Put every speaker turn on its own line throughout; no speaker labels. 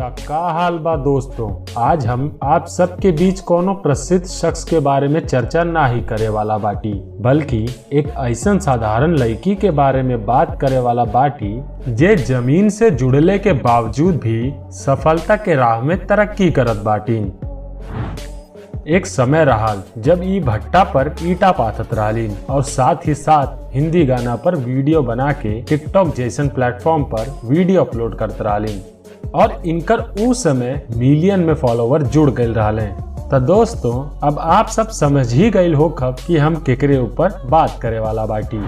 का हाल बा दोस्तों। आज हम आप सबके बीच कोनो प्रसिद्ध शख्स के बारे में चर्चा ना ही करे वाला बाटी, बल्कि एक ऐसा साधारण लड़की के बारे में बात करे वाला बाटी जे जमीन से जुड़ले के बावजूद भी सफलता के राह में तरक्की करत बाटी। एक समय रहा जब ई भट्टा पर ईटा पाथत रहलीन और साथ ही साथ हिंदी गाना पर वीडियो बना के टिकटॉक जैसन प्लेटफॉर्म पर वीडियो अपलोड करत रहलीन और इनकर उस समय मिलियन में फॉलोवर जुड़ गए रहले। तो दोस्तों अब आप सब समझ ही गए हो खब कि हम केकरे ऊपर बात करे वाला बाटी।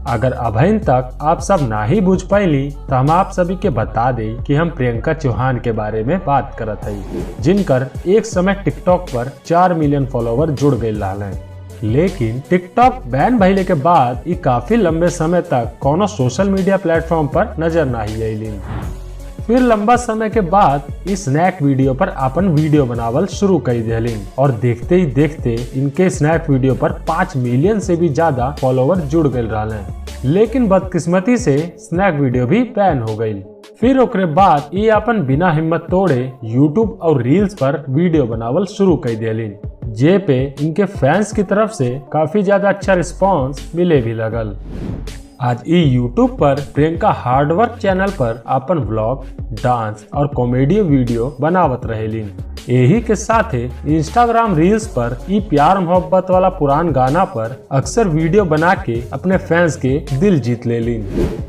अगर अभी तक आप सब ना ही बुझ पाइली तो हम आप सभी के बता दे कि हम प्रियंका चौहान के बारे में बात करत हई, जिनकर एक समय टिकटॉक पर 4 मिलियन फॉलोवर जुड़ गए रहले। लेकिन टिकटॉक बैन भइले के बाद ये काफी लंबे समय तक कोनो सोशल मीडिया प्लेटफॉर्म पर नजर नहीं आईलीन। फिर लंबा समय के बाद इस स्नैक वीडियो पर अपन वीडियो बनावल शुरू कर दिलीन और देखते ही देखते इनके स्नैक वीडियो पर 5 मिलियन से भी ज्यादा फॉलोवर जुड़ गए रहले। लेकिन बदकिस्मती से स्नैक वीडियो भी बैन हो गई। फिर ओकरे बाद ये अपन बिना हिम्मत तोड़े यूट्यूब और रील्स पर वीडियो बनावल शुरू कर दिलीन, जे पे इनके फैंस की तरफ से काफी ज्यादा अच्छा रिस्पॉन्स मिले भी लगल। आज यूट्यूब पर प्रियंका हार्डवर्क चैनल पर अपन व्लॉग, डांस और कॉमेडी वीडियो बनावत रहेलीन। यही के साथ इंस्टाग्राम रील्स पर ई प्यार मोहब्बत वाला पुरान गाना पर अक्सर वीडियो बना के अपने फैंस के दिल जीत लेलीन।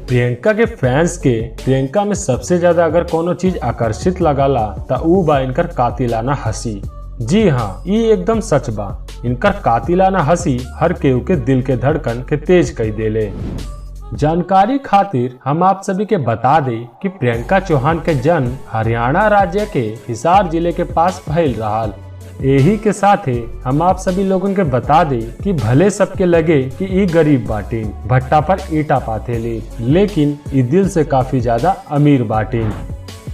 प्रियंका के फैंस के प्रियंका में सबसे ज्यादा अगर कोनो चीज आकर्षित लगाला तो ऊ बा इनकर कातिलाना हंसी। जी हाँ, ये एकदम सच बा। इनकर कातिलाना हंसी हर केहू के दिल के धड़कन के तेज कर देले। जानकारी खातिर हम आप सभी के बता दें कि प्रियंका चौहान के जन्म हरियाणा राज्य के हिसार जिले के पास भइल रहल। यही के साथ हम आप सभी लोगों के बता दें कि भले सबके लगे कि ई गरीब बाटीन, भट्टा पर ईटा पाथेली, लेकिन ई दिल से काफी ज्यादा अमीर बाटीन।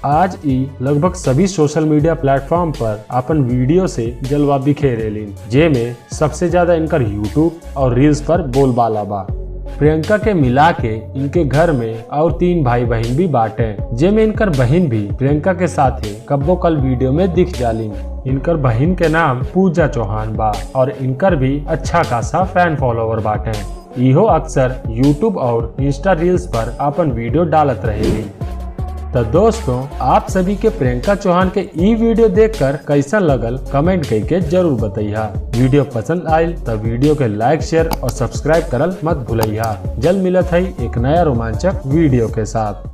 आज ई लगभग सभी सोशल मीडिया प्लेटफॉर्म पर अपन वीडियो से जलवा बिखेरेलीन, जेमे सबसे ज्यादा इनकर यूट्यूब और रील्स पर बोलबाला बा। प्रियंका के मिला के इनके घर में और 3 भाई बहन भी बाटे, जेमे इनकर बहन भी प्रियंका के साथ कब्बो कल वीडियो में दिख जालीन। इनकर बहन के नाम पूजा चौहान बा और इनकर भी अच्छा खासा फैन फॉलोवर बाटे। इहो अक्सर यूट्यूब और इंस्टा रील्स पर अपन वीडियो डालत रहेली। तो दोस्तों आप सभी के प्रियंका चौहान के ई वीडियो देखकर कैसा लगल कमेंट करके जरूर बताइया। वीडियो पसंद आयल तो वीडियो के लाइक, शेयर और सब्सक्राइब करल मत भूलिया। जल्द मिलत है एक नया रोमांचक वीडियो के साथ।